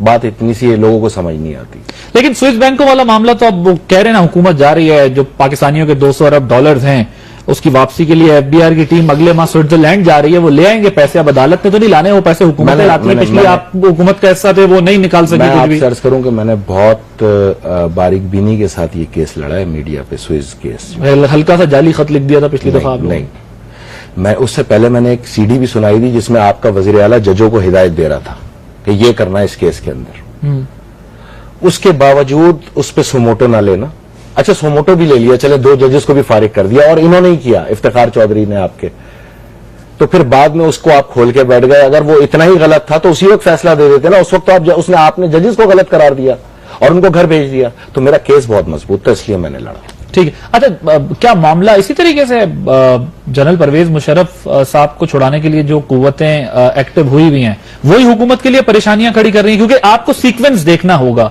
بات اتنی سی ہے, لوگوں کو سمجھ نہیں آتی. لیکن سوئس بینکوں والا معاملہ تو اب وہ کہہ رہے ہیں نا, حکومت جا رہی ہے, جو پاکستانیوں کے 200 ارب ڈالرز ہیں اس کی واپسی کے لیے ایف بی آر کی ٹیم اگلے ماہ سوئٹزرلینڈ جا رہی ہے, وہ لے آئیں گے پیسے. اب عدالت میں تو نہیں لانے, وہ پیسے حکومت لاتی ہے. پچھلی آپ حکومت کا حصہ تھے, وہ نہیں نکال سکی. میں کچھ آپ بھی سے عرض کروں کہ میں نے بہت باریک بینی کے ساتھ یہ کیس لڑا ہے میڈیا پہ, سوئس کیس. ہلکا سا جعلی خط لکھ دیا تھا پچھلی دفعہ. نہیں, میں اس سے پہلے میں نے ایک سی ڈی بھی سنائی تھی جس میں آپ کا وزیر اعلیٰ ججوں کو ہدایت دے رہا تھا کہ یہ کرنا ہے اس کیس کے اندر. اس کے باوجود اس پہ سوموٹو نہ لینا. اچھا سوموٹو بھی لے لیا, چلے 2 ججز کو بھی فارغ کر دیا, اور انہوں نے ہی کیا, افتخار چودھری نے آپ کے. تو پھر بعد میں اس کو آپ کھول کے بیٹھ گئے. اگر وہ اتنا ہی غلط تھا تو اسی وقت فیصلہ دے دیتے نا. اس وقت تو آپ نے ججز کو غلط قرار دیا اور ان کو گھر بھیج دیا. تو میرا کیس بہت مضبوط تھا, اس لیے میں نے لڑا. ٹھیک ہے. اچھا, کیا معاملہ اسی طریقے سے جنرل پرویز مشرف صاحب کو چھڑانے کے لیے جو قوتیں ایکٹیو ہوئی ہیں وہی حکومت کے لیے پریشانیاں کھڑی کر رہی ہیں؟ کیونکہ آپ کو سیکوینس دیکھنا ہوگا.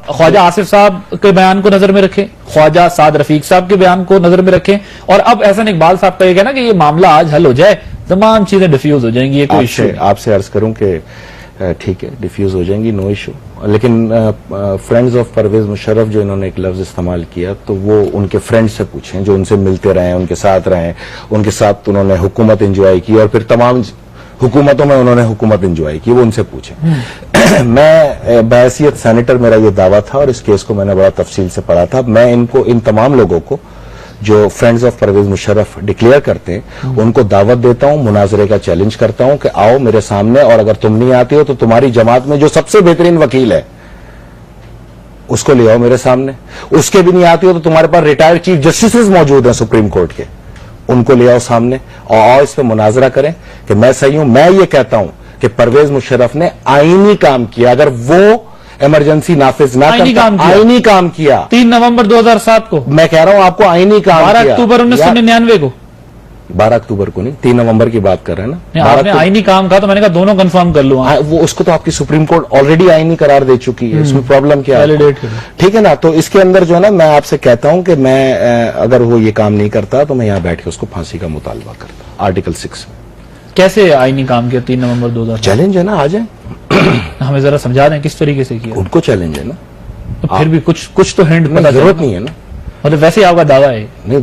خواجہ آصف صاحب کے بیان کو نظر میں رکھیں, خواجہ سعد رفیق صاحب کے بیان کو نظر میں رکھیں, اور اب احسن اقبال صاحب کا یہ کہنا کہ یہ معاملہ آج حل ہو جائے, تمام چیزیں ڈیفیوز ہو جائیں گی. یہ کوئی ایشو آپ سے عرض کروں کہ ٹھیک ہے, ڈیفیوز ہو جائیں گی, نو ایشو. لیکن فرینڈز آف پرویز مشرف جو انہوں نے ایک لفظ استعمال کیا, تو وہ ان کے فرینڈ سے پوچھیں جو ان سے ملتے رہے, ان کے ساتھ رہے, ان کے ساتھ انہوں نے حکومت انجوائے کی, اور پھر تمام حکومتوں میں انہوں نے حکومت انجوائے کی, وہ ان سے پوچھیں. میں بحیثیت سینیٹر میرا یہ دعویٰ تھا, اور اس کیس کو میں نے بڑا تفصیل سے پڑھا تھا. میں ان تمام لوگوں کو جو friends of Pervez Musharraf declare کرتے ہیں ان کو دعوت دیتا ہوں, مناظرے کا چیلنج کرتا ہوں کہ آؤ میرے سامنے, اور اگر تم نہیں آتے ہو تو تمہاری جماعت میں جو سب سے بہترین وکیل ہے اس کو لے آؤ میرے سامنے. اس کے بھی نہیں آتی ہو تو تمہارے پاس ریٹائرڈ چیف جسٹسز موجود ہیں سپریم کورٹ کے, ان کو لے آؤ سامنے, اور آؤ اس پہ مناظرہ کریں کہ میں صحیح ہوں. میں یہ کہتا ہوں کہ پرویز مشرف نے آئینی کام کیا. اگر وہ ایمرجنسی نافذ نہ کرتا, آئینی کام کیا 3 نومبر 2007 کو, میں کہہ رہا ہوں آپ کو آئینی کام 12 اکتوبر 1999 کو, 12 اکتوبر کو نہیں, 3 نومبر کی بات کر رہے ہیں نا. آپ نے آئینی کام کہا تو میں نے کہا دونوں کنفرم کر لوں. وہ اس کو تو آپ کی سپریم کورٹ آلریڈی آئینی قرار دے چکی ہے, اس میں پرابلم کیا ہے؟ ٹھیک ہے نا. تو اس کے اندر جو ہے نا, میں آپ سے کہتا ہوں کہ میں اگر وہ یہ کام نہیں کرتا تو میں یہاں بیٹھ کے اس کو پھانسی کا مطالبہ کرتا, آرٹیکل 6 میں. کیسے آئینی کام کیا 3 نومبر 2000؟ چیلنج ہے نا, آ جائیں, ہمیں ذرا سمجھا دیں کس طریقے سے کیا. ان کو چیلنج ہے نا, پھر بھی کچھ تو ہینڈ پتہ ضرورت نہیں ہے نا. مطلب ویسے آپ کا دعویٰ ہے نہیں,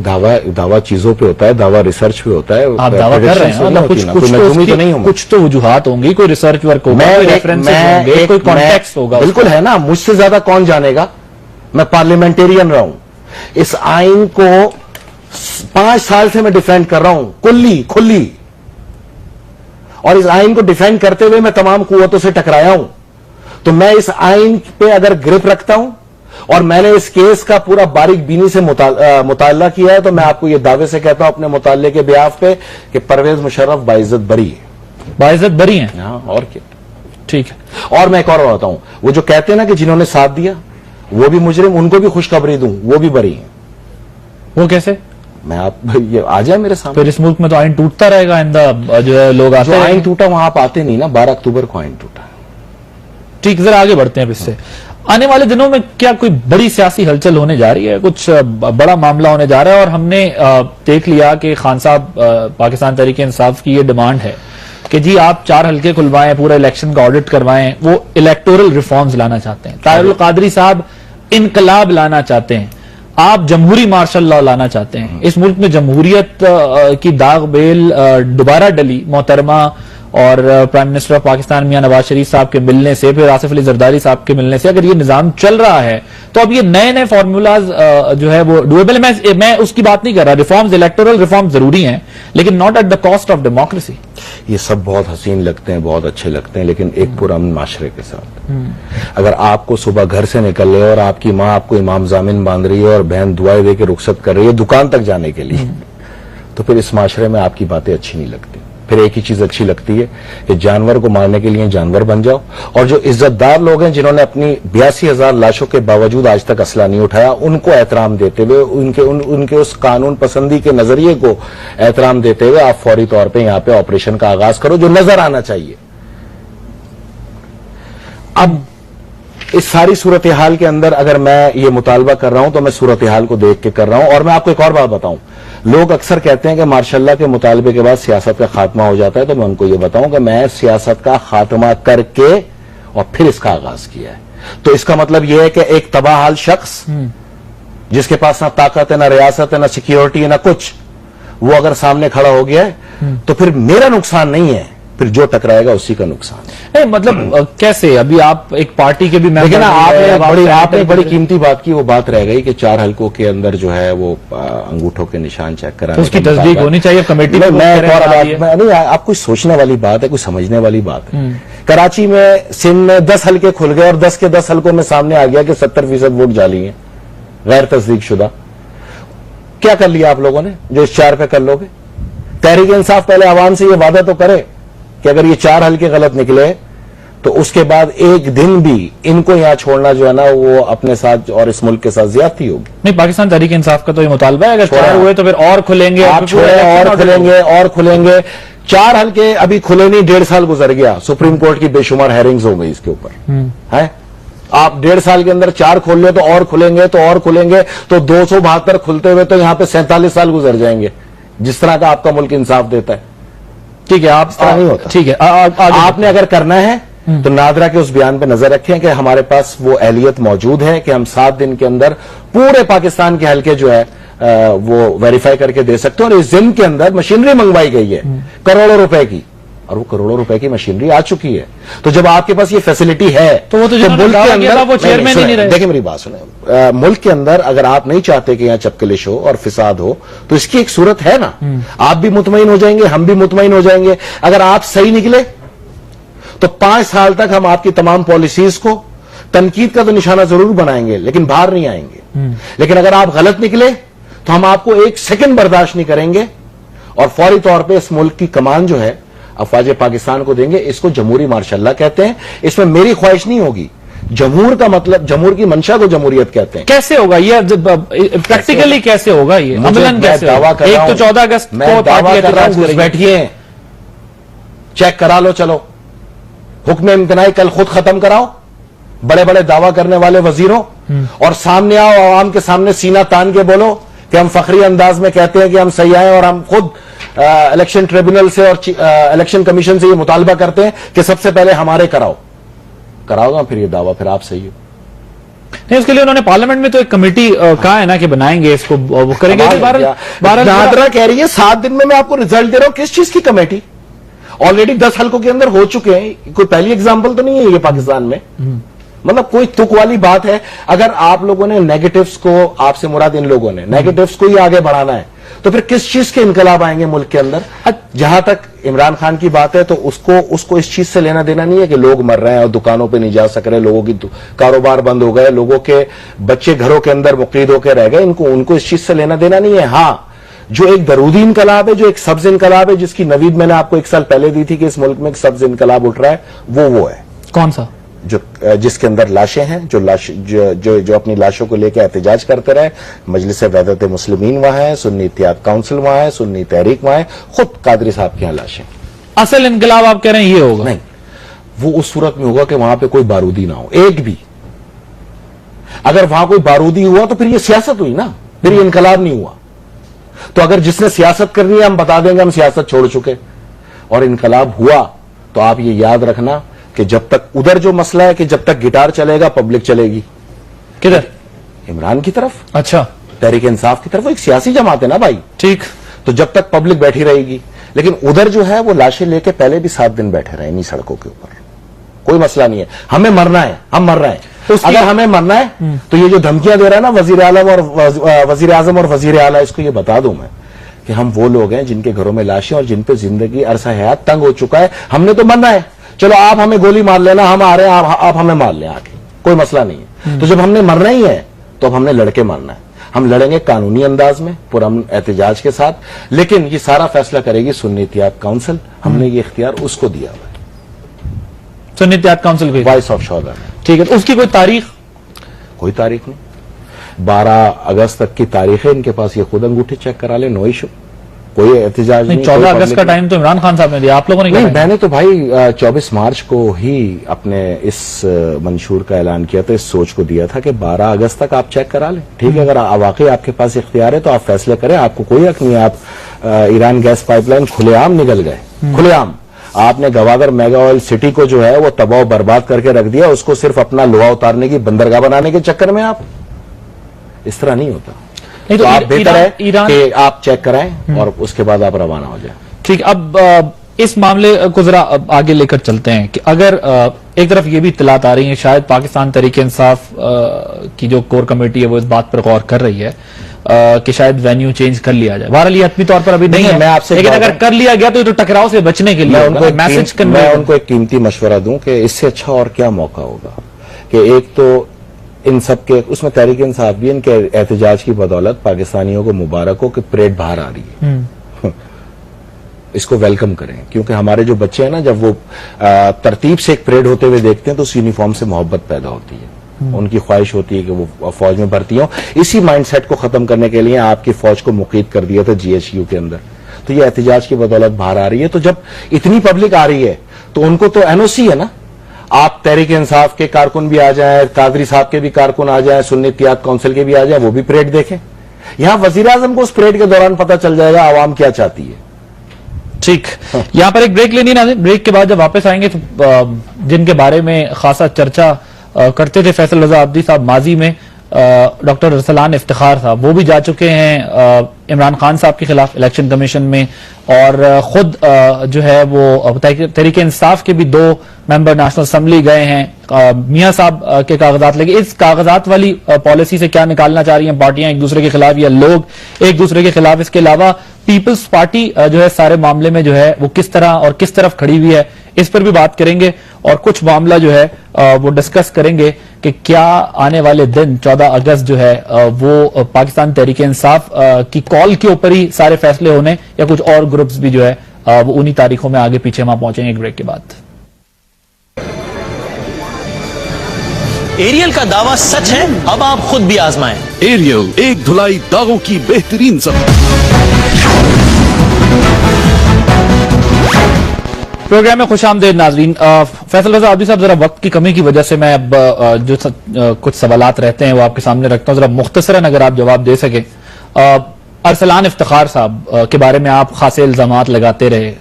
دعویٰ چیزوں پہ ہوتا ہے, دعویٰ ریسرچ پہ ہوتا ہے. آپ دعویٰ کر رہے ہیں, کچھ تو وجوہات ہوں گی, کوئی ریسرچ ورک ہوگا, کوئی ریفرنسز ہوں گے, کوئی کانٹیکسٹ ہوگا. بالکل ہے نا, مجھ سے زیادہ کون جانے گا, میں پارلیمنٹیرین رہا ہوں. اس آئین کو 5 سال سے میں ڈیفینڈ کر رہا ہوں کھلی, اور اس آئین کو ڈیفینڈ کرتے ہوئے میں تمام قوتوں سے ٹکرایا ہوں. تو میں اس آئین پہ اگر گرپ رکھتا ہوں, اور میں نے اس کیس کا پورا باریک بینی سے مطالعہ کیا ہے, تو میں آپ کو یہ دعوے سے کہتا ہوں اپنے مطالعے کے بیاف پہ کہ پرویز مشرف باعزت بری ہے. باعزت بری ہیں؟ ہاں, اور کیا. ٹھیک ہے. اور میں ایک اور بتاتا ہوں, وہ جو کہتے ہیں نا کہ جنہوں نے ساتھ دیا وہ بھی مجرم, ان کو بھی خوشخبری دوں, وہ بھی بری ہیں. وہ کیسے؟ میں آپ یہ آ جائے میرے سامنے. پھر اس ملک میں تو آئین ٹوٹتا رہے گا, آئندہ جو ہے لوگ آتے ہیں. آئین ٹوٹا وہاں آپ آتے نہیں نا, 12 اکتوبر کو آئین ٹوٹا. ٹھیک, ذرا آگے بڑھتے ہیں. اس سے آنے والے دنوں میں کیا کوئی بڑی سیاسی ہلچل ہونے جا رہی ہے, کچھ بڑا معاملہ ہونے جا رہا ہے؟ اور ہم نے دیکھ لیا کہ خان صاحب پاکستان تحریک انصاف کی یہ ڈیمانڈ ہے کہ جی آپ 4 حلقے کھلوائیں, پورا الیکشن کا آڈٹ کروائیں. وہ الیکٹورل ریفارمز لانا چاہتے ہیں. طاہر القادری صاحب انقلاب لانا چاہتے ہیں. آپ جمہوری مارشل لاء لانا چاہتے ہیں. اس ملک میں جمہوریت کی داغ بیل دوبارہ ڈلی محترمہ اور prime minister of Pakistan Mian Nawaz Sharif صاحب کے ملنے سے, پھر آصف علی زرداری صاحب کے ملنے سے. اگر یہ نظام چل رہا ہے تو اب یہ نئے فارمولاز جو ہے وہ ڈویبل. میں اس کی بات نہیں کر رہا, ریفارمز, الیکٹورل ریفارمز ضروری ہیں, لیکن not at the cost of democracy. یہ سب بہت حسین لگتے ہیں, بہت اچھے لگتے ہیں, لیکن ایک پرامن معاشرے کے ساتھ. اگر آپ کو صبح گھر سے نکل رہے اور آپ کی ماں آپ کو امام ضامن باندھ رہی ہے اور بہن دعائیں دے کے رخصت کر رہی ہے دکان تک جانے کے لیے, تو پھر اس معاشرے میں آپ کی باتیں اچھی نہیں لگتی. پھر ایک ہی چیز اچھی لگتی ہے کہ جانور کو مارنے کے لیے جانور بن جاؤ. اور جو عزت دار لوگ ہیں جنہوں نے اپنی 82,000 لاشوں کے باوجود آج تک اسلحہ نہیں اٹھایا, ان کو احترام دیتے ہوئے, ان کے اس قانون پسندی کے نظریے کو احترام دیتے ہوئے آپ فوری طور پہ یہاں پہ آپریشن کا آغاز کرو جو نظر آنا چاہیے. اب اس ساری صورتحال کے اندر اگر میں یہ مطالبہ کر رہا ہوں تو میں صورتحال کو دیکھ کے کر رہا ہوں. اور میں آپ کو ایک اور بات بتاؤں, لوگ اکثر کہتے ہیں کہ ماشاء اللہ کے مطالبے کے بعد سیاست کا خاتمہ ہو جاتا ہے, تو میں ان کو یہ بتاؤں کہ میں سیاست کا خاتمہ کر کے اور پھر اس کا آغاز کیا ہے. تو اس کا مطلب یہ ہے کہ ایک تباہ حال شخص جس کے پاس نہ طاقت ہے، نہ ریاست ہے، نہ سیکیورٹی ہے، نہ کچھ، وہ اگر سامنے کھڑا ہو گیا ہے تو پھر میرا نقصان نہیں ہے، پھر جو ٹکرائے گا اسی کا نقصان ہے. نہیں مطلب کیسے؟ ابھی آپ ایک پارٹی کے بھی لیکن ممبر، آپ نے بڑی قیمتی بات کی، وہ بات رہ گئی کہ 4 حلقوں کے اندر جو ہے وہ انگوٹھوں کے نشان چیک کرانے اس کی تصدیق ہونی چاہیے کمیٹی میں. نہیں، آپ کوئی سوچنے والی بات ہے، کوئی سمجھنے والی بات ہے. کراچی میں سندھ میں 10 حلقے کھل گئے اور 10 کے 10 حلقوں میں سامنے آ گیا کہ 70% ووٹ جعلی ہیں، غیر تصدیق شدہ. کیا کر لیا آپ لوگوں نے جو اس 4 پہ کر لو گے؟ تحریک انصاف پہلے عوام سے یہ وعدہ تو کرے کہ اگر یہ 4 حلقے غلط نکلے تو اس کے بعد ایک دن بھی ان کو یہاں چھوڑنا جو ہے نا وہ اپنے ساتھ اور اس ملک کے ساتھ زیادتی ہوگی. نہیں، پاکستان تحریک انصاف کا تو یہ مطالبہ ہے اگر 4 ہوئے تو پھر اور کھلیں گے. آپ چھوڑیں، اور کھلیں گے اور کھلیں گے. 4 حلقے ابھی کھلے نہیں، 1.5 سال گزر گیا، سپریم کورٹ کی بے شمار ہیرنگز ہو گئی اس کے اوپر ہے. آپ 1.5 سال کے اندر 4 کھول لیں تو اور کھلیں گے، تو اور کھلیں گے، تو 272 کھلتے ہوئے تو یہاں پہ 47 سال گزر جائیں گے، جس طرح کا آپ کا ملک انصاف دیتا ہے. ٹھیک ہے، آپ نہیں ہوتا. ٹھیک ہے، آپ نے اگر کرنا ہے تو نادرا کے اس بیان پہ نظر رکھیں کہ ہمارے پاس وہ اہلیت موجود ہے کہ ہم 7 دن کے اندر پورے پاکستان کے حلقے جو ہے وہ ویریفائی کر کے دے سکتے ہیں. اور اس ضمن کے اندر مشینری منگوائی گئی ہے کروڑوں روپے کی، اور وہ کروڑوں روپے کی مشینری آ چکی ہے. تو جب آپ کے پاس یہ فیسلٹی ہے تو وہ تو ملک کے اندر وہ چیئرمین ہی نہیں رہے. دیکھیں میری بات سنیں، ملک کے اندر اگر آپ نہیں چاہتے کہ یہاں چپکلش ہو اور فساد ہو تو اس کی ایک صورت ہے نا، آپ بھی مطمئن ہو جائیں گے، ہم بھی مطمئن ہو جائیں گے. اگر آپ صحیح نکلے تو 5 سال تک ہم آپ کی تمام پالیسیز کو تنقید کا تو نشانہ ضرور بنائیں گے لیکن باہر نہیں آئیں گے. لیکن اگر آپ غلط نکلے تو ہم آپ کو 1 سیکنڈ برداشت نہیں کریں گے اور فوری طور پہ اس ملک کی کمان جو ہے افواج پاکستان کو دیں گے. اس کو جمہوری مارشاء اللہ کہتے ہیں. اس میں میری خواہش نہیں ہوگی. جمہور کا مطلب، جمہور کی منشا کو جمہوریت کہتے ہیں. کیسے ہوگا یہ پریکٹیکلی؟ کیسے ہوگا یہ عملاً؟ کیسے دعویٰ کر رہا ہوں، ایک تو 14 اگست کو دعویٰ کر رہا ہوں، پارٹی بیٹھیے چیک کرا لو. چلو حکم امتناعی کل خود ختم کراؤ بڑے بڑے دعویٰ کرنے والے وزیروں، اور سامنے آؤ عوام کے سامنے سینہ تان کے بولو کہ ہم فخری انداز میں کہتے ہیں کہ ہم صحیح ہیں، اور ہم خود الیکشن ٹریبونل سے اور الیکشن کمیشن سے یہ مطالبہ کرتے ہیں کہ سب سے پہلے ہمارے کراؤ گا پھر یہ دعویٰ، پھر آپ صحیح ہو. نہیں، اس کے لیے انہوں نے پارلیمنٹ میں تو ایک کمیٹی کہا ہے نا کہ بنائیں گے، اس کو وہ کریں گے. نادرا کہہ رہی ہے 7 دن میں آپ کو رزلٹ دے رہا ہوں. کس چیز کی کمیٹی؟ آلریڈی 10 حلقوں کے اندر ہو چکے ہیں. کوئی پہلی ایگزامپل تو نہیں ہے یہ پاکستان میں. مطلب کوئی تک والی بات ہے. اگر آپ لوگوں نے نیگیٹوز کو، آپ سے مراد ان لوگوں نے نیگیٹوز کو ہی آگے بڑھانا ہے تو پھر کس چیز کے انقلاب آئیں گے ملک کے اندر؟ جہاں تک عمران خان کی بات ہے تو اس کو اس چیز سے لینا دینا نہیں ہے کہ لوگ مر رہے ہیں اور دکانوں پہ نہیں جا سک رہے، لوگوں کی کاروبار بند ہو گئے، لوگوں کے بچے گھروں کے اندر مقید ہو کے رہ گئے. ان کو اس چیز سے لینا دینا نہیں ہے. ہاں، جو ایک درودی انقلاب ہے، جو ایک سبز انقلاب ہے، جس کی نوید میں نے آپ کو 1 سال پہلے دی تھی کہ اس ملک میں ایک سبز انقلاب اٹھ رہا ہے، وہ ہے. کون سا؟ جس کے اندر لاشیں ہیں، جو اپنی لاشوں کو لے کے احتجاج کرتے رہے. مجلس وحدت مسلمین وہاں ہے، سنی اتحاد کونسل وہاں ہے، سنی تحریک وہاں ہے، خود قادری صاحب کے یہاں لاشیں. اصل انقلاب آپ کہہ رہے ہیں یہ ہوگا؟ نہیں، وہ اس صورت میں ہوگا کہ وہاں پہ کوئی بارودی نہ ہو ایک بھی. اگر وہاں کوئی بارودی ہوا تو پھر یہ سیاست ہوئی نا، پھر یہ انقلاب نہیں ہوا. تو اگر جس نے سیاست کرنی ہے ہم بتا دیں گے ہم سیاست چھوڑ چکے، اور انقلاب ہوا تو آپ یہ یاد رکھنا کہ جب تک ادھر جو مسئلہ ہے کہ جب تک گٹار چلے گا پبلک چلے گی. کدھر؟ عمران کی طرف، اچھا، تحریک انصاف کی طرف. وہ ایک سیاسی جماعت ہے نا بھائی. ٹھیک. تو جب تک پبلک بیٹھی رہے گی. لیکن ادھر جو ہے وہ لاشیں لے کے پہلے بھی 7 دن بیٹھے رہے انہی سڑکوں کے اوپر. کوئی مسئلہ نہیں ہے. ہمیں مرنا ہے، ہم مر رہے ہیں. اگر ہمیں مرنا ہے تو یہ جو دھمکیاں دے رہا ہے نا وزیر اعظم اور وزیر اعلیٰ، اس کو یہ بتا دوں میں کہ ہم وہ لوگ ہیں جن کے گھروں میں لاشیں اور جن پہ زندگی عرصہ حیات تنگ ہو چکا ہے. ہم نے تو مرنا ہے. چلو آپ ہمیں گولی مار لینا، ہم آ رہے ہیں، آپ ہمیں مار لیں آ کے، کوئی مسئلہ نہیں ہے. تو جب ہم نے مرنا ہی ہے تو اب ہم نے لڑ کے مرنا ہے. ہم لڑیں گے قانونی انداز میں پرامن احتجاج کے ساتھ، لیکن یہ سارا فیصلہ کرے گی سنی اتحاد کونسل. ہم نے یہ اختیار اس کو دیا ہوا ہے، سنی اتحاد کونسل کی وائس آف شودا میں. ٹھیک ہے. اس کی کوئی تاریخ؟ کوئی تاریخ نہیں. 12 اگست تک کی تاریخ ہے ان کے پاس. یہ خود انگوٹھی چیک کرا لیں، نو ایشو. کوئی احتجاج نہیں. 14 اگست کا ٹائم تو عمران خان صاحب نے دیا، آپ لوگوں نے نہیں. میں نے تو بھائی 24 مارچ کو ہی اپنے اس منشور کا اعلان کیا تھا، اس سوچ کو دیا تھا کہ 12 اگست تک آپ چیک کرا لیں. ٹھیک ہے، اگر واقعی آپ کے پاس اختیار ہے تو آپ فیصلے کریں، آپ کو کوئی حق نہیں ہے. آپ ایران گیس پائپ لائن کھلے عام نگل گئے، کھلے عام. آپ نے گوادر میگا آئل سٹی کو جو ہے وہ تباہ و برباد کر کے رکھ دیا, اس کو صرف اپنا لوہا اتارنے کی بندرگاہ بنانے کے چکر میں. آپ اس طرح نہیں ہوتا. تو آپ بہتر ہے کہ آپ چیک کرائیں اور اس کے بعد آپ روانہ ہو جائیں. ٹھیک, اب اس معاملے کو ذرا آگے لے کر چلتے ہیں کہ اگر ایک طرف یہ بھی اطلاعات آ رہی ہیں, شاید پاکستان تحریک انصاف کی جو کور کمیٹی ہے وہ اس بات پر غور کر رہی ہے کہ شاید وینیو چینج کر لیا جائے. بہرحال یہ حتمی طور پر ابھی نہیں ہے, میں آپ سے لیکن اگر کر لیا گیا تو یہ تو ٹکراؤ سے بچنے کے لیے میں ان کو ایک قیمتی مشورہ دوں کہ اس سے اچھا اور کیا موقع ہوگا کہ ایک تو ان سب کے اس میں تحریک انصاف بھی ان کے احتجاج کی بدولت پاکستانیوں کو مبارک ہو کہ پریڈ باہر آ رہی ہے, اس کو ویلکم کریں. کیونکہ ہمارے جو بچے ہیں نا, جب وہ ترتیب سے ایک پریڈ ہوتے ہوئے دیکھتے ہیں تو اس یونیفارم سے محبت پیدا ہوتی ہے, ان کی خواہش ہوتی ہے کہ وہ فوج میں بھرتی ہوں. اسی مائنڈ سیٹ کو ختم کرنے کے لیے آپ کی فوج کو مقید کر دیا تھا GHU کے اندر. تو یہ احتجاج کی بدولت باہر آ رہی ہے. تو جب اتنی پبلک آ رہی ہے تو ان کو تو NOC ہے نا. آپ تحریک انصاف کے کارکن بھی آ جائیں, قادری صاحب کے بھی کارکن آ جائیں, سنی اتحاد کونسل کے بھی آ جائیں, وہ بھی پریڈ دیکھیں. یہاں وزیر اعظم کو اس پریڈ کے دوران پتہ چل جائے گا عوام کیا چاہتی ہے. ٹھیک, یہاں پر ایک بریک لینی ہے. بریک کے بعد جب واپس آئیں گے تو جن کے بارے میں خاصا چرچا کرتے تھے فیصل رضا عابدی صاحب ماضی میں, ڈاکٹر ارسلان افتخار صاحب, وہ بھی جا چکے ہیں عمران خان صاحب کے خلاف الیکشن کمیشن میں, اور خود جو ہے وہ تحریک انصاف کے بھی 2 ممبر نیشنل اسمبلی گئے ہیں. میاں صاحب کے کاغذات لگے. اس کاغذات والی پالیسی سے کیا نکالنا چاہ رہی ہیں پارٹیاں ایک دوسرے کے خلاف یا لوگ ایک دوسرے کے خلاف؟ اس کے علاوہ پیپلز پارٹی جو ہے سارے معاملے میں جو ہے وہ کس طرح اور کس طرف کھڑی ہوئی ہے, اس پر بھی بات کریں گے. اور کچھ معاملہ جو ہے وہ ڈسکس کریں گے کہ کیا آنے والے دن 14 اگست جو ہے وہ پاکستان تحریک انصاف کی کال کے اوپر ہی سارے فیصلے ہونے, یا کچھ اور گروپس بھی جو ہے وہ انہی تاریخوں میں آگے پیچھے وہاں پہنچیں گے ایک بریک کے بعد. ایریل کا دعویٰ سچ ہے, اب آپ خود بھی آزمائیں. ایریل ایک دھلائی داغوں کی بہترین پروگرام میں خوش آمدید ناظرین. فیصل رضا عابدی صاحب, ذرا وقت کی کمی کی وجہ سے میں اب جو کچھ سوالات رہتے ہیں وہ آپ کے سامنے رکھتا ہوں, ذرا مختصراً اگر آپ جواب دے سکیں. ارسلان افتخار صاحب کے بارے میں آپ خاصے الزامات لگاتے رہے.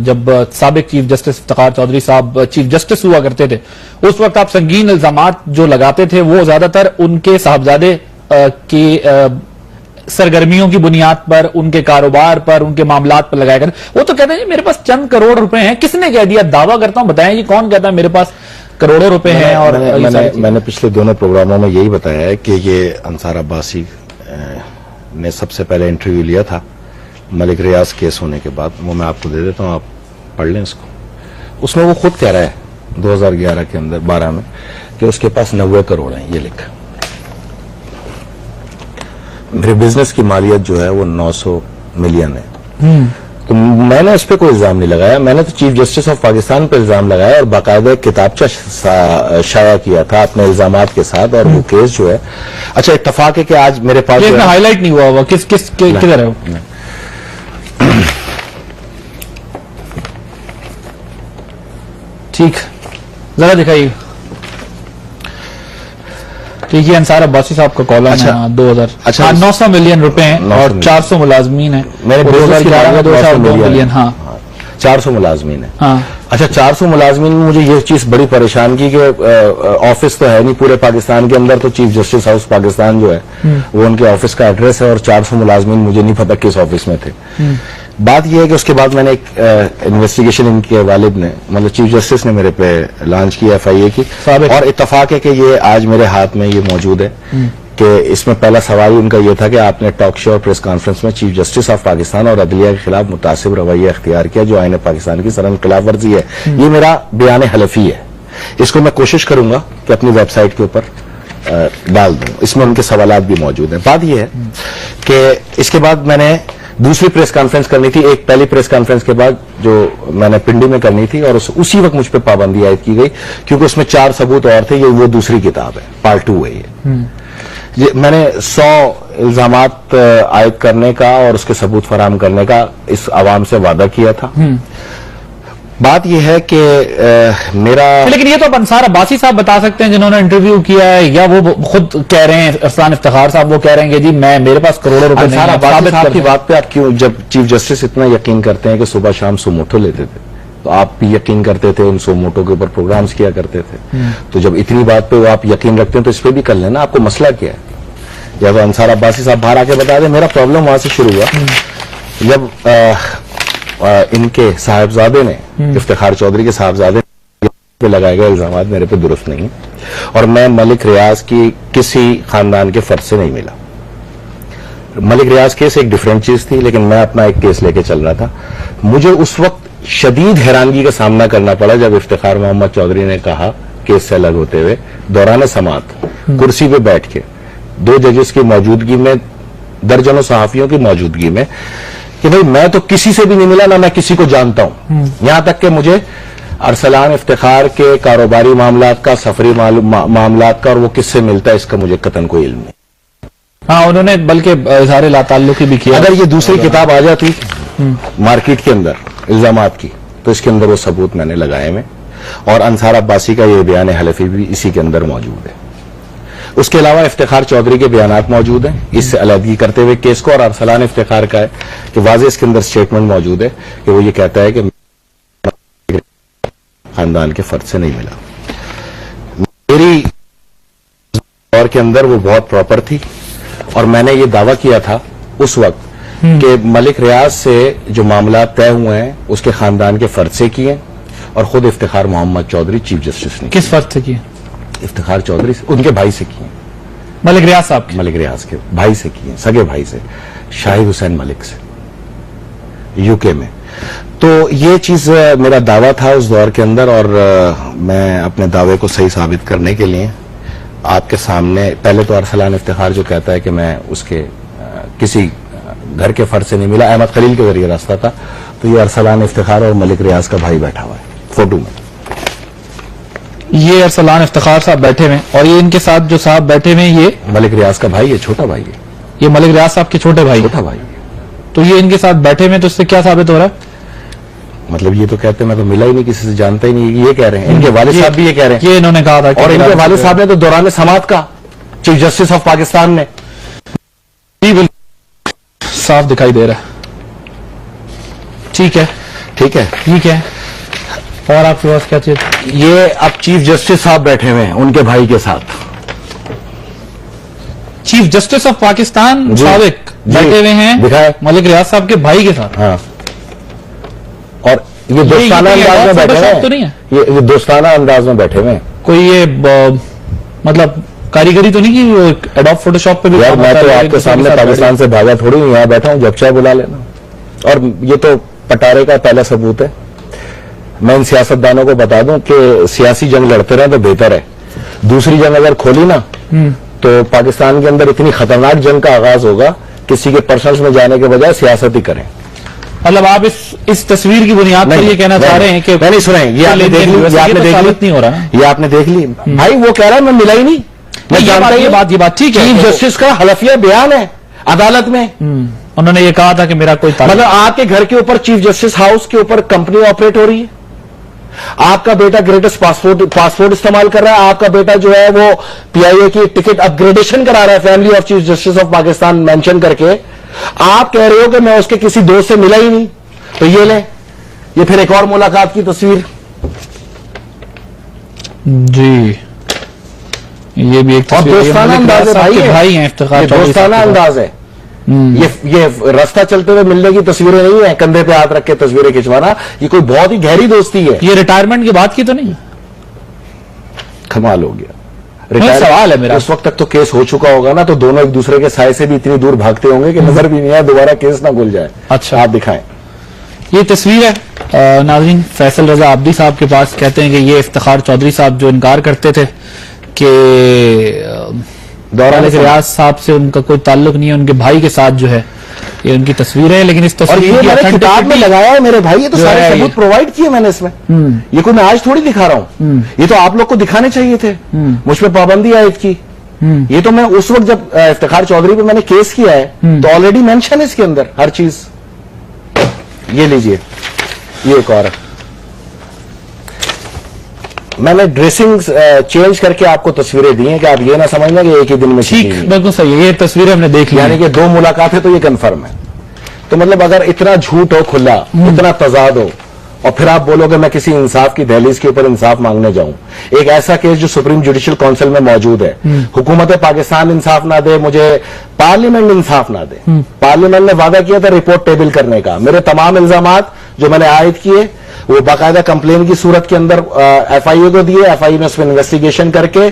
جب سابق چیف جسٹس افتخار چودھری صاحب چیف جسٹس ہوا کرتے تھے اس وقت آپ سنگین الزامات جو لگاتے تھے وہ زیادہ تر ان کے صاحبزادے کی سرگرمیوں کی بنیاد پر, ان کے کاروبار پر, ان کے معاملات پر لگایا کرتے. وہ تو کہتے ہیں میرے پاس چند کروڑ روپے ہیں. کس نے کہہ دیا؟ دعویٰ کرتا ہوں, بتائیں یہ کون کہتا ہے میرے پاس کروڑوں روپے ہیں؟ اور میں نے پچھلے دونوں پروگراموں میں یہی بتایا ہے کہ یہ انصار عباسی نے سب سے پہلے انٹرویو لیا تھا ملک ریاض کیس ہونے کے بعد. وہ میں آپ کو دے دیتا ہوں, آپ پڑھ لیں اس کو. اس میں وہ خود کہہ رہا ہے 2011 کے اندر 12 میں کہ اس کے پاس 90 کروڑ ہیں. یہ لکھا میرے بزنس کی مالیت جو ہے وہ 900 ملین ہے. تو میں نے اس پہ کوئی الزام نہیں لگایا. میں نے تو چیف جسٹس آف پاکستان پہ الزام لگایا اور باقاعدہ ایک کتابچہ شائع کیا تھا اپنے الزامات کے ساتھ. اور وہ کیس جو ہے, اچھا اتفاق ہے کہ آج میرے پاس ہائی لائٹ نہیں ہوا ہوا کس کدھر ہے وہ؟ ٹھیک, ذرا دکھائیے. ٹھیک, یہ انصار عباسی صاحب کا کالم ہے. 2000 900 ملین روپے ہیں اور 400 ملازمین ہیں. میرے 2011 میں 202 ملین. ہاں 400 ملازمین ہیں. ہاں اچھا 400 ملازمین میں مجھے یہ چیز بڑی پریشان کی کہ آفس تو ہے نہیں پورے پاکستان کے اندر, تو چیف جسٹس ہاؤس پاکستان جو ہے وہ ان کے آفس کا ایڈریس ہے, اور 400 ملازمین مجھے نہیں پتا کس آفس میں تھے. بات یہ ہے کہ اس کے بعد میں نے ایک انویسٹیگیشن ان کے والد نے, مطلب چیف جسٹس نے میرے پہ لانچ کی FIA کی, اور اتفاق ہے کہ یہ آج میرے ہاتھ میں یہ موجود ہے کہ اس میں پہلا سوال ان کا یہ تھا کہ آپ نے ٹاک شو اور پریس کانفرنس میں چیف جسٹس آف پاکستان اور عدلیہ کے خلاف متعصب رویہ اختیار کیا جو آئین پاکستان کی سرن خلاف ورزی ہے. یہ میرا بیان حلفی ہے. اس کو میں کوشش کروں گا کہ اپنی ویب سائٹ کے اوپر ڈال دوں. اس میں ان کے سوالات بھی موجود ہیں. بات یہ ہے کہ اس کے بعد میں نے دوسری پریس کانفرنس کرنی تھی. ایک پہلی پریس کانفرنس کے بعد جو میں نے پنڈی میں کرنی تھی, اور اسی وقت مجھ پہ پابندی عائد کی گئی کیونکہ اس میں 4 ثبوت اور تھے. یہ وہ دوسری کتاب ہے, پارٹ 2 ہے یہ. میں نے 100 الزامات عائد کرنے کا اور اس کے ثبوت فراہم کرنے کا اس عوام سے وعدہ کیا تھا. بات یہ ہے کہ میرا, لیکن یہ تو اب انصار عباسی صاحب بتا سکتے ہیں جنہوں نے انٹرویو کیا ہے, یا وہ خود کہہ رہے ہیں ارسلان افتخار صاحب وہ کہہ رہے ہیں کہ جی میرے پاس کروڑوں روپے نہیں ہیں. صاحب کی بات پہ آپ کیوں, جب چیف جسٹس اتنا یقین کرتے ہیں کہ صبح شام سموٹو لیتے تھے, تو آپ بھی یقین کرتے تھے, ان سو موٹو کے اوپر پروگرامز کیا کرتے تھے. تو جب اتنی بات پہ آپ یقین رکھتے ہیں تو اس پہ بھی کر لینا, آپ کو مسئلہ کیا ہے. جب انصار عباسی صاحب باہر آ کے بتا دیں, میرا پرابلم وہاں سے شروع ہوا جب ان کے صاحبزادے نے, افتخار چودھری کے صاحبزادے پہ لگائے گئے الزامات میرے پہ درست نہیں, اور میں ملک ریاض کی کسی خاندان کے فرد سے نہیں ملا. ملک ریاض کیس ایک ڈیفرنٹ چیز تھی, لیکن میں اپنا ایک کیس لے کے چل رہا تھا. مجھے اس وقت شدید حیرانگی کا سامنا کرنا پڑا جب افتخار محمد چودھری نے کہا کیس سے الگ ہوتے ہوئے دوران سماعت کرسی پہ بیٹھ کے 2 ججز کی موجودگی میں, درجنوں صحافیوں کی موجودگی میں, کہ بھئی میں تو کسی سے بھی نہیں ملا, نہ میں کسی کو جانتا ہوں, یہاں تک کہ مجھے ارسلان افتخار کے کاروباری معاملات کا, سفری معاملات کا, اور وہ کس سے ملتا ہے اس کا مجھے قطعاً کوئی علم نہیں. ہاں انہوں نے بلکہ اظہار لا تعلقی بھی کیا. اگر یہ دوسری کتاب آ جاتی مارکیٹ کے اندر الزامات کی, تو اس کے اندر وہ ثبوت میں نے لگائے میں, اور انصار عباسی کا یہ بیان حلفی بھی اسی کے اندر موجود ہے. اس کے علاوہ افتخار چودھری کے بیانات موجود ہیں اس سے علیحدگی کرتے ہوئے کیس کو, اور ارسلان افتخار کا ہے کہ واضح اس کے اندر سٹیٹمنٹ موجود ہے کہ وہ یہ کہتا ہے کہ خاندان کے فرد سے نہیں ملا. میری دور کے اندر وہ بہت پراپر تھی, اور میں نے یہ دعویٰ کیا تھا اس وقت کہ ملک ریاض سے جو معاملات طے ہوئے ہیں اس کے خاندان کے فرد سے کیے, اور خود افتخار محمد چودھری چیف جسٹس نے کس فرد سے کیے؟ افتخار چودھری سے, ان کے بھائی سے کیے, ملک ریاض صاحب کے, ملک ریاض کے بھائی سے کیے, سگے بھائی سے, شاہد حسین ملک سے, یو کے میں. تو یہ چیز میرا دعویٰ تھا اس دور کے اندر, اور میں اپنے دعوے کو صحیح ثابت کرنے کے لیے آپ کے سامنے, پہلے تو ارسلان افتخار جو کہتا ہے کہ میں اس کے کسی گھر کے فرد سے نہیں ملا, احمد خلیل کے ذریعے راستہ تھا, تو یہ ارسلان افتخار اور ملک ریاض کا بھائی بیٹھا ہوا ہے فوٹو میں. یہ ارسلان افتخار صاحب بیٹھے ہوئے, اور یہ ان کے ساتھ جو صاحب بیٹھے ہوئے یہ ملک ریاض کا بھائی ہے, چھوٹا بھائی ہے, یہ ملک ریاض صاحب کے چھوٹے بھائی, چھوٹا بھائی ہے. تو یہ ان کے ساتھ بیٹھے ہوئے, تو اس سے کیا ثابت ہو رہا ہے؟ مطلب یہ تو کہتے ہیں میں تو ملا ہی نہیں, کسی سے جانتا ہی نہیں, یہ کہہ رہے ہیں. ان کے والد صاحب بھی یہ کہہ رہے ہیں, یہ انہوں نے کہا تھا, اور ان کے والد صاحب نے تو دوران سماعت کا چیف جسٹس آف پاکستان نے صاف دکھائی دے رہا ہے. ٹھیک ہے, ٹھیک ہے, ٹھیک ہے. اور آپ کے پاس کیا چیز؟ یہ اب چیف جسٹس صاحب بیٹھے ہوئے ہیں ان کے بھائی کے ساتھ, چیف جسٹس آف پاکستان جی. سابق جی. بیٹھے ہوئے ہیں دکھائے. ملک ریاض صاحب کے بھائی کے ساتھ. ہاں, اور یہ دوستانہ انداز میں بیٹھے تو نہیں ہے, ہیں, یہ دوستانہ انداز میں بیٹھے ہوئے ہیں. کوئی یہ مطلب کاریگری تو نہیں کی وہ ایڈوب فوٹو شاپ پہ بھی یار میں تو آپ کے سامنے پاکستان سے بھاگا تھوڑی ہوں, یہاں بیٹھا ہوں, جب چاہے بلا لینا. اور یہ تو پٹارے کا پہلا ثبوت ہے. میں ان سیاستدانوں کو بتا دوں کہ سیاسی جنگ لڑتے رہیں تو بہتر ہے. دوسری جنگ اگر کھولی نا تو پاکستان کے اندر اتنی خطرناک جنگ کا آغاز ہوگا, کسی کے پرسنلز میں جانے کے بجائے سیاست ہی کریں. مطلب آپ اس تصویر کی بنیاد پر یہ کہنا چاہ رہے ہیں کہ میں نہیں سنیں, یہ آپ نے دیکھ لی, نہیں ہو رہا, یہ آپ نے دیکھ لی. بھائی وہ کہہ رہا ہے میں ملا ہی نہیں, میں جانتا ہی. یہ بات ٹھیک ہے, چیف جسٹس کا حلفیہ بیان ہے عدالت میں. انہوں نے یہ کہا تھا کہ میرا کوئی مطلب آپ کے گھر کے اوپر چیف جسٹس ہاؤس کے اوپر کمپنی آپریٹ ہو رہی ہے, آپ کا بیٹا گریٹسٹ پاسپورٹ استعمال کر رہا ہے, آپ کا بیٹا جو ہے وہ پی آئی اے کی ٹکٹ اپ گریڈیشن کرا رہا ہے family of chief justice of Pakistan mention کر کے. آپ کہہ رہے ہو کہ میں اس کے کسی دوست سے ملا ہی نہیں, تو یہ لیں, یہ پھر ایک اور ملاقات کی تصویر. جی یہ بھی ایک دوستانہ انداز ہے بھائی ہیں افتخار, دوستانہ انداز ہے. یہ راستہ چلتے ہوئے ملنے کی تصویریں نہیں ہیں, کندھے پہ ہاتھ رکھ کے تصویریں کھنچوانا, یہ کوئی بہت ہی گہری دوستی ہے. یہ ریٹائرمنٹ کی بات کی تو نہیں؟ کمال ہو گیا. سوال ہے میرا, اس وقت تک تو کیس ہو چکا ہوگا نا, تو دونوں ایک دوسرے کے سائے سے بھی اتنی دور بھاگتے ہوں گے کہ نظر بھی نہیں آئے, دوبارہ کیس نہ کھل جائے. اچھا آپ دکھائیں. یہ تصویر ہے ناظرین, فیصل رضا عبدی صاحب کے پاس. کہتے ہیں کہ یہ افتخار چودھری صاحب جو انکار کرتے تھے کہ ملک ریاض صاحب سے ان کا کوئی تعلق نہیں ہے, ان کے بھائی کے ساتھ جو ہے یہ ان کی تصویر ہے. لیکن اس تصویر اور یہ کتاب میں لگایا ہے میرے بھائی, یہ تو سارے ثبوت پرووائڈ کیے میں نے اس میں. یہ کوئی میں آج تھوڑی دکھا رہا ہوں, یہ تو آپ لوگ کو دکھانے چاہیے تھے, مجھ پہ پابندی عائد کی. یہ تو میں اس وقت جب افتخار چودھری پہ میں نے کیس کیا ہے تو آلریڈی مینشن ہے اس کے اندر ہر چیز. یہ لیجئے, یہ ایک اور میں نے ڈریسنگ چینج کر کے آپ کو تصویریں دی ہیں کہ آپ یہ نہ سمجھنا کہ ایک ہی دن میں ٹھیک, بالکل صحیح ہے. یہ تصویریں ہم نے دیکھ لی, یعنی کہ 2 ملاقاتیں تو یہ کنفرم ہے. تو مطلب اگر اتنا جھوٹ ہو کھلا, اتنا تضاد ہو, اور پھر آپ بولو کہ میں کسی انصاف کی دہلیز کے اوپر انصاف مانگنے جاؤں. ایک ایسا کیس جو سپریم جوڈیشل کونسل میں موجود ہے, حکومت پاکستان انصاف نہ دے, مجھے پارلیمنٹ انصاف نہ دے. پارلیمنٹ نے وعدہ کیا تھا رپورٹ ٹیبل کرنے کا. میرے تمام الزامات جو میں نے عائد کیے وہ باقاعدہ کمپلین کی صورت کے اندر ایف آئی اے کو دیے, ایف آئی اے نے اس میں انویسٹیگیشن کر کے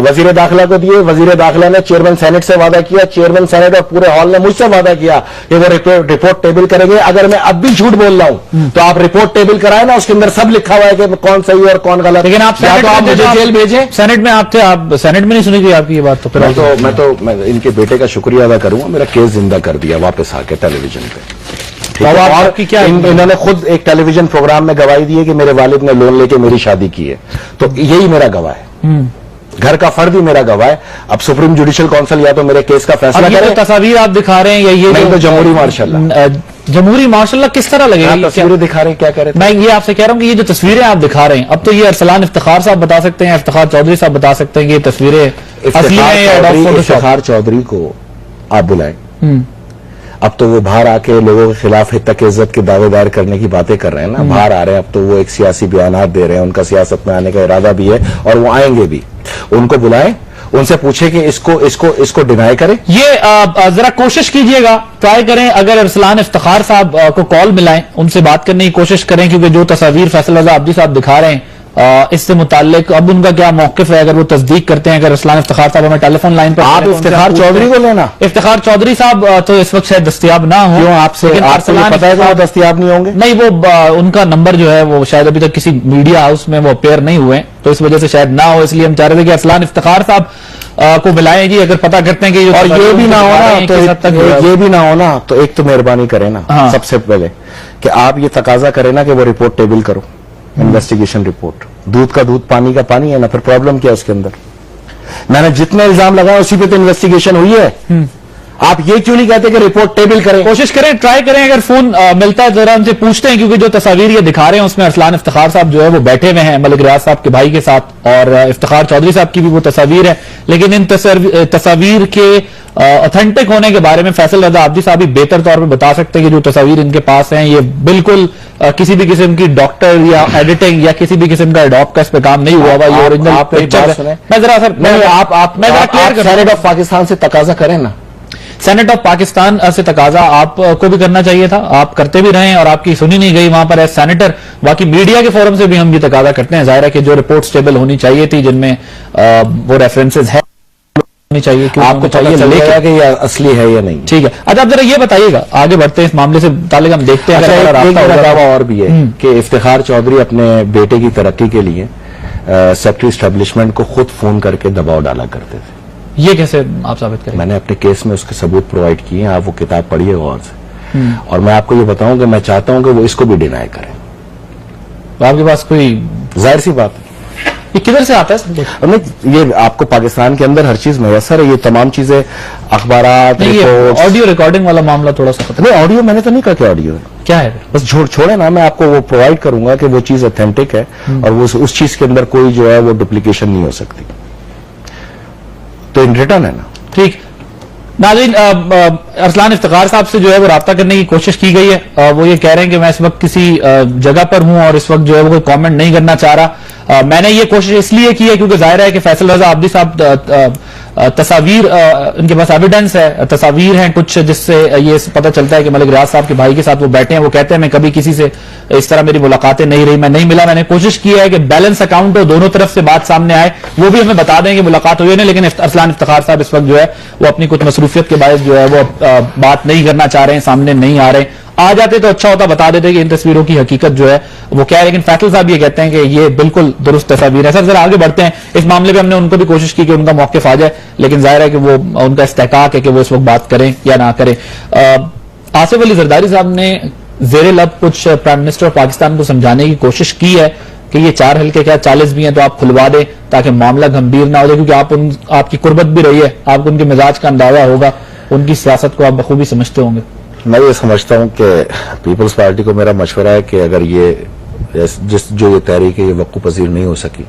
وزیر داخلہ کو دیے. وزیر داخلہ نے چیئرمین سینٹ سے وعدہ کیا, چیئرمین سینٹ اور پورے ہال نے مجھ سے وعدہ کیا کہ وہ رپورٹ ٹیبل کریں گے. اگر میں اب بھی جھوٹ بول رہا ہوں تو آپ رپورٹ ٹیبل کرائیں نا, اس کے اندر سب لکھا ہوا ہے کہ کون صحیح اور کون غلط. لیکن آپ مجھے جیل بھیجیں. سینٹ میں آپ تھے, آپ سینٹ میں نہیں سنی تھی آپ کی یہ بات؟ تو پھر میں ان کے بیٹے کا شکریہ ادا کروں گا, میرا کیس زندہ کر دیا واپس آ کے ٹیلی ویژن پہ. انہوں نے خود ایک ٹیلی ویژن پروگرام میں گواہی دی ہے کہ میرے والد نے لون لے کے میری شادی کی ہے, تو یہی میرا گواہ ہے. گھر کا فرد ہی میرا گواہ ہے. اب سپریم جوڈیشل کونسل یا تو میرے کیس کا فیصلہ کرے. یہ تصاویر آپ دکھا رہے ہیں یا یہ نہیں تو جمہوری مارشاء اللہ, جمہوری مارشاء اللہ کس طرح لگے گا؟ تصویریں دکھا رہے ہیں, کیا کریں. میں یہ آپ سے کہہ رہا ہوں کہ یہ جو تصویریں آپ دکھا رہے ہیں, اب تو یہ ارسلان افتخار صاحب بتا سکتے ہیں, افتخار چودھری صاحب بتا سکتے ہیں کہ یہ تصویریں اصلی ہیں یا افتخار چودھری کو آپ بلائیں. اب تو وہ باہر آ کے لوگوں کے خلاف حق عزت کے دعوے دار کرنے کی باتیں کر رہے ہیں نا, باہر آ رہے ہیں. اب تو وہ ایک سیاسی بیانات دے رہے ہیں, ان کا سیاست میں آنے کا ارادہ بھی ہے اور وہ آئیں گے بھی. ان کو بلائیں, ان سے پوچھیں کہ اس کو ڈینائی کریں. یہ ذرا کوشش کیجئے گا, ٹرائی کریں, اگر ارسلان افتخار صاحب کو کال ملائیں, ان سے بات کرنے کی کوشش کریں, کیونکہ جو تصاویر فیصل رضا عبدی صاحب دکھا رہے ہیں اس سے متعلق اب ان کا کیا موقف ہے, اگر وہ تصدیق کرتے ہیں. اگر ارسلان افتخار صاحب ہمیں ٹیلی فون لائن پر, آپ افتخار چودھری کو لینا. افتخار چودھری صاحب تو اس وقت شاید دستیاب نہ ہوں. کیوں آپ سے پتا ہے کہ وہ دستیاب نہیں ہوں گے؟ نہیں, وہ ان کا نمبر جو ہے وہ شاید ابھی تک کسی میڈیا ہاؤس میں وہ اپیئر نہیں ہوئے, تو اس وجہ سے شاید نہ ہو. اس لیے ہم چاہ رہے تھے کہ ارسلان افتخار صاحب کو بلائیں جی, اگر پتہ کرتے ہیں کہ اور یہ بھی نہ ہونا تو ایک تو مہربانی کریں نا سب سے پہلے کہ آپ یہ تقاضا کریں نا کہ وہ رپورٹ ٹیبل کرو, انویسٹیگیشن رپورٹ. دودھ کا دودھ پانی کا پانی ہے نا, پھر پرابلم کیا اس کے اندر؟ میں نے جتنے الزام لگائے اسی پہ تو انویسٹیگیشن ہوئی ہے. آپ یہ کیوں نہیں کہتے کہ رپورٹ ٹیبل کریں؟ کوشش کریں, ٹرائی کریں. اگر فون ملتا ہے ذرا ان سے پوچھتے ہیں, کیونکہ جو تصاویر یہ دکھا رہے ہیں اس میں ارسلان افتخار صاحب جو ہے وہ بیٹھے ہوئے ہیں ملک ریاض صاحب کے بھائی کے ساتھ, اور افتخار چودھری صاحب کی بھی وہ تصاویر ہے. لیکن ان تصاویر کے اتھینٹک ہونے کے بارے میں فیصل رضا عبدی صاحب بھی بہتر طور پر بتا سکتے ہیں کہ جو تصاویر ان کے پاس ہیں یہ بالکل کسی بھی قسم کی ڈاکٹر یا ایڈیٹنگ یا کسی بھی قسم کا ایڈوب کا اس پہ کام نہیں ہوا ہوا. یہ اوریجنل پکچر میں ذرا سینٹ آف پاکستان سے تقاضا کریں نا. سینٹ آف پاکستان سے تقاضا آپ کو بھی کرنا چاہیے تھا, آپ کرتے بھی رہے ہیں اور آپ کی سنی نہیں گئی وہاں پر ایز سینیٹر. باقی میڈیا کے فورم سے بھی ہم یہ تقاضا کرتے ہیں, ظاہر ہے کہ جو رپورٹ سٹیبل ہونی چاہیے تھی جن میں وہ ریفرنسز ہے ہونی چاہیے, آپ کو چاہیے کہ یہ اصلی ہے یا نہیں. ٹھیک ہے, اچھا آپ ذرا یہ بتائیے گا, آگے بڑھتے ہیں اس معاملے سے متعلق, ہم دیکھتے ہیں. ایک دعویٰ اور بھی ہے کہ افتخار چودھری اپنے بیٹے کی ترقی کے لیے سیکٹری اسٹیبلشمنٹ کو خود فون کر کے دباؤ ڈالا کرتے تھے. یہ کیسے آپ ثابت کریں؟ میں نے اپنے کیس میں اس کے ثبوت پرووائڈ کیے ہیں, آپ وہ کتاب پڑھیے غور سے. اور میں آپ کو یہ بتاؤں کہ میں چاہتا ہوں کہ وہ اس کو بھی ڈینائی کریں. تو آپ کے پاس کوئی ظاہر سی بات ہے, یہ کدھر سے آتا ہے؟ یہ آپ کو پاکستان کے اندر ہر چیز میسر ہے, یہ تمام چیزیں اخبارات, آڈیو ریکارڈنگ والا معاملہ تھوڑا سا پتہ نہیں. آڈیو میں نے تو نہیں کہا کہ آڈیو کیا ہے, بس چھوڑے نا, میں آپ کو وہ پرووائڈ کروں گا کہ وہ چیز اتھینٹک ہے اور وہ اس چیز کے اندر کوئی جو ہے وہ ڈپلیکیشن نہیں ہو سکتی. تو ان ریٹرن ہے نا. ٹھیک ناظرین, ارسلان افتخار صاحب سے جو ہے وہ رابطہ کرنے کی کوشش کی گئی ہے. وہ یہ کہہ رہے ہیں کہ میں اس وقت کسی جگہ پر ہوں اور اس وقت جو ہے وہ کوئی کامنٹ نہیں کرنا چاہ رہا. میں نے یہ کوشش اس لیے کی ہے کیونکہ ظاہر ہے کہ فیصل رضا عبدی صاحب تصاویر, ان کے پاس ایویڈنس ہے, تصاویر ہیں کچھ جس سے یہ پتہ چلتا ہے کہ ملک ریاض صاحب کے بھائی کے ساتھ وہ بیٹھے ہیں. وہ کہتے ہیں میں کبھی کسی سے اس طرح میری ملاقاتیں نہیں رہی, میں نہیں ملا. میں نے کوشش کی ہے کہ بیلنس اکاؤنٹ ہو, دونوں طرف سے بات سامنے آئے, وہ بھی ہمیں بتا دیں کہ ملاقات ہوئی نہیں. لیکن ارسلان افتخار صاحب اس وقت جو ہے وہ اپنی کچھ مصروفیت کے باعث جو ہے وہ بات نہیں کرنا چاہ رہے ہیں, سامنے نہیں آ رہے. آ جاتے تو اچھا ہوتا, بتا دیتے کہ ان تصویروں کی حقیقت جو ہے وہ کیا ہے. لیکن فیصل صاحب یہ کہتے ہیں کہ یہ بالکل درست تصاویر ہے. سر ذرا آگے بڑھتے ہیں. اس معاملے پہ ہم نے ان کو بھی کوشش کی کہ ان کا موقف آ جائے, لیکن ظاہر ہے کہ وہ ان کا استحقاق ہے کہ وہ اس وقت بات کریں یا نہ کریں. آصف علی زرداری صاحب نے زیر لب کچھ پرائم منسٹر پاکستان کو سمجھانے کی کوشش کی ہے کہ یہ 4 حلقے کیا 40 بھی ہیں تو آپ کھلوا دیں تاکہ معاملہ گمبھیر نہ ہو جائے, کیونکہ آپ کی قربت بھی رہی ہے, آپ کو ان کے مزاج کا اندازہ ہوگا, ان کی سیاست کو آپ بخوبی سمجھتے ہوں گے. میں یہ سمجھتا ہوں کہ پیپلز پارٹی کو میرا مشورہ ہے کہ اگر یہ جو یہ تحریک ہے یہ وقوع پذیر نہیں ہو سکی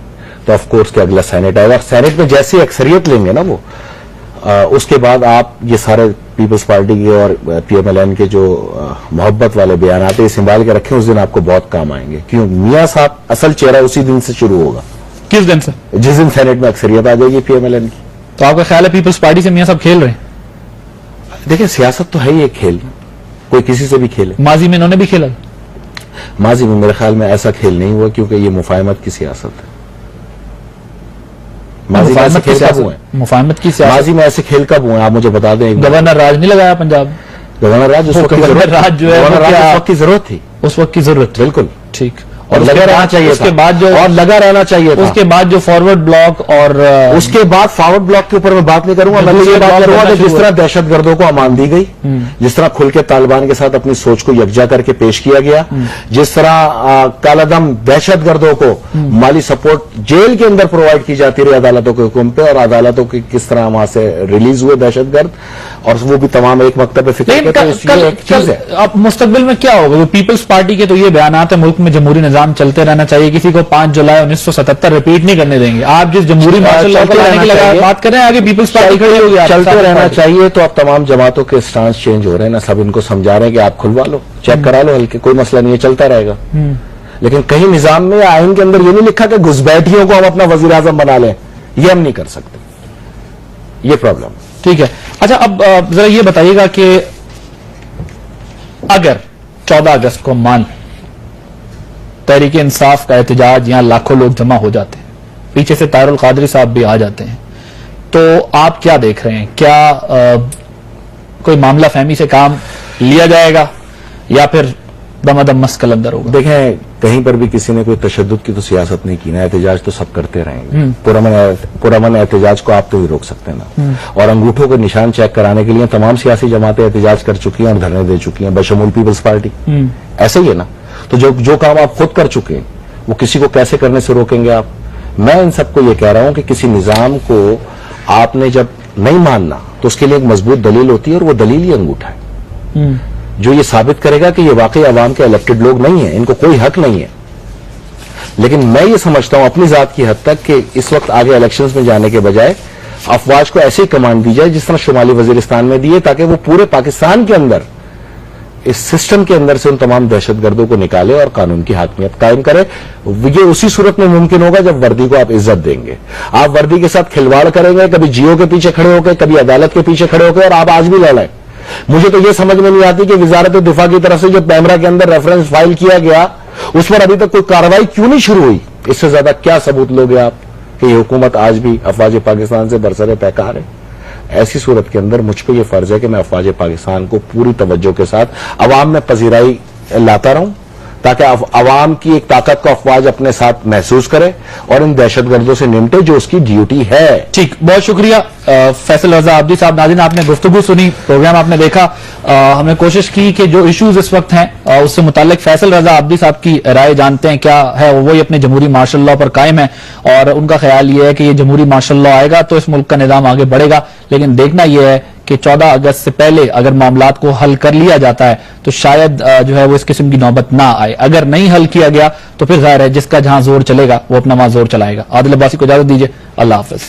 تو آف کورس کہ اگلا سینٹ آئے گا. سینٹ میں جیسی اکثریت لیں گے نا وہ اس کے بعد آپ یہ سارے پیپلز پارٹی کے اور پی ایم ایل این کے جو محبت والے بیانات ہیں سنبھال کے رکھیں, اس دن آپ کو بہت کام آئیں گے. کیوں؟ میاں صاحب اصل چہرہ اسی دن سے شروع ہوگا. کس دن سے؟ جس دن سینٹ میں اکثریت آ جائے گی پی ایم ایل این کی. تو آپ کا خیال ہے پیپلز پارٹی سے میاں صاحب کھیل رہے ہیں؟ دیکھیں سیاست تو ہے ہی ایک کھیل, کوئی کسی سے بھی کھیلے. ماضی میں انہوں نے بھی کھیلا؟ ماضی میں میرے خیال میں ایسا کھیل نہیں ہوا, کیونکہ یہ مفاہمت کی سیاست ہے. ماضی میں ایسے کھیل کب ہوئے ہیں؟ مفاہمت کی سیاست. ماضی میں ایسے کھیل کب ہوئے ہیں آپ مجھے بتا دیں. گورنر راج نہیں لگایا پنجاب؟ گورنر راج اس وقت کی گورنر ضرورت, راج جو ہے گورنر راج اس وقت کی ضرورت تھی. اس وقت کی ضرورت. بالکل ٹھیک. اور لگا رہنا چاہیے, اس کے بعد جو اور لگا رہنا چاہیے. اس کے بعد جو فارورڈ بلاک اور اس کے بعد فارورڈ بلاک کے اوپر میں بات نہیں کروں گا. میں تو یہ بات کروں گا کہ جس طرح دہشت گردوں کو امان دی گئی, جس طرح کھل کے طالبان کے ساتھ اپنی سوچ کو یکجا کر کے پیش کیا گیا, جس طرح کالا دم دہشت گردوں کو مالی سپورٹ جیل کے اندر پرووائڈ کی جاتی رہی عدالتوں کے حکم پہ, اور عدالتوں کی کس طرح وہاں سے ریلیز ہوئے دہشت گرد, اور وہ بھی تمام ایک مکتب فکر کے. تو یہ ایک چیز ہے. اب مستقبل میں کیا ہوگا؟ پیپلز پارٹی کے تو یہ بیانات ہیں ملک میں جمہوری نظام چلتے رہنا چاہیے, کسی کو 5 جولائی 1977 ریپیٹ نہیں کرنے دیں گے. آپ جس جمہوری مارشل لاء کو لانے کی بات کر رہے ہیں, آگے پیپلز پارٹی کھڑی ہوگی. چلتے رہنا چاہیے. تو اب تمام جماعتوں کے سٹانس چینج ہو رہے ہیں نا, سب ان کو سمجھا رہے ہیں کہ آپ کھلوا لو, چیک کرا لو ہلکے, کوئی مسئلہ نہیں ہے, چلتا رہے گا. لیکن کہیں نظام میں آئین کے اندر یہ نہیں لکھا کہ گھسبیٹھیوں کو ہم اپنا وزیر اعظم بنا لیں, یہ ہم نہیں کر سکتے. یہ پرابلم. ٹھیک ہے. اچھا اب ذرا یہ بتائیے گا کہ اگر 14 اگست کو مان تحریک انصاف کا احتجاج یہاں لاکھوں لوگ جمع ہو جاتے ہیں, پیچھے سے طاہر القادری صاحب بھی آ جاتے ہیں, تو آپ کیا دیکھ رہے ہیں؟ کیا کوئی معاملہ فہمی سے کام لیا جائے گا یا پھر دم دم مسکل اندر ہوگا؟ دیکھیں کہیں پر بھی کسی نے کوئی تشدد کی تو سیاست نہیں کی نا, احتجاج تو سب کرتے رہیں گے. پرامن احتجاج کو آپ تو ہی روک سکتے ہیں نا. اور انگوٹھوں کے نشان چیک کرانے کے لیے تمام سیاسی جماعتیں احتجاج کر چکی ہیں اور دھرنے دے چکی ہیں, بشمول پیپلز پارٹی. ایسا ہی ہے نا. تو جو کام آپ خود کر چکے ہیں وہ کسی کو کیسے کرنے سے روکیں گے آپ؟ میں ان سب کو یہ کہہ رہا ہوں کہ کسی نظام کو آپ نے جب نہیں ماننا تو اس کے لیے ایک مضبوط دلیل ہوتی ہے, اور وہ دلیل ہی انگوٹھا ہے, جو یہ ثابت کرے گا کہ یہ واقعی عوام کے الیکٹڈ لوگ نہیں ہیں, ان کو کوئی حق نہیں ہے. لیکن میں یہ سمجھتا ہوں اپنی ذات کی حد تک کہ اس وقت آگے الیکشنز میں جانے کے بجائے افواج کو ایسی کمانڈ دی جائے جس طرح شمالی وزیرستان میں دیے, تاکہ وہ پورے پاکستان کے اندر اس سسٹم کے اندر سے ان تمام دہشت گردوں کو نکالے اور قانون کی حاکمیت قائم کرے. یہ اسی صورت میں ممکن ہوگا جب وردی کو آپ عزت دیں گے. آپ وردی کے ساتھ کھلواڑ کریں گے, کبھی جیو کے پیچھے کھڑے ہو کے, کبھی عدالت کے پیچھے کھڑے ہو کے, اور آپ آج بھی لڑیں. مجھے تو یہ سمجھ میں نہیں آتی کہ وزارت دفاع کی طرف سے جو پیمرا کے اندر ریفرنس فائل کیا گیا اس پر ابھی تک کوئی کارروائی کیوں نہیں شروع ہوئی. اس سے زیادہ کیا ثبوت لوگے آپ کہ یہ حکومت آج بھی افواج پاکستان سے برسر پیکار ہے؟ ایسی صورت کے اندر مجھ پہ یہ فرض ہے کہ میں افواج پاکستان کو پوری توجہ کے ساتھ عوام میں پذیرائی لاتا رہوں, تاکہ عوام کی ایک طاقت کو افواج اپنے ساتھ محسوس کرے اور ان دہشت گردوں سے نمٹے جو اس کی ڈیوٹی ہے. ٹھیک, بہت شکریہ فیصل رضا عابدی صاحب. ناظرین آپ نے گفتگو سنی, پروگرام آپ نے دیکھا, ہم نے کوشش کی کہ جو ایشوز اس وقت ہیں اس سے متعلق فیصل رضا عابدی صاحب کی رائے جانتے ہیں کیا ہے. وہی اپنے جمہوری مارشل لاء پر قائم ہے اور ان کا خیال یہ ہے کہ یہ جمہوری مارشل لاء آئے گا تو اس ملک کا نظام آگے بڑھے گا. لیکن دیکھنا یہ ہے کہ 14 اگست سے پہلے اگر معاملات کو حل کر لیا جاتا ہے تو شاید جو ہے وہ اس قسم کی نوبت نہ آئے. اگر نہیں حل کیا گیا تو پھر ظاہر ہے جس کا جہاں زور چلے گا وہ اپنا وہاں زور چلائے گا. عادل عباسی کو اجازت دیجیے, اللہ حافظ.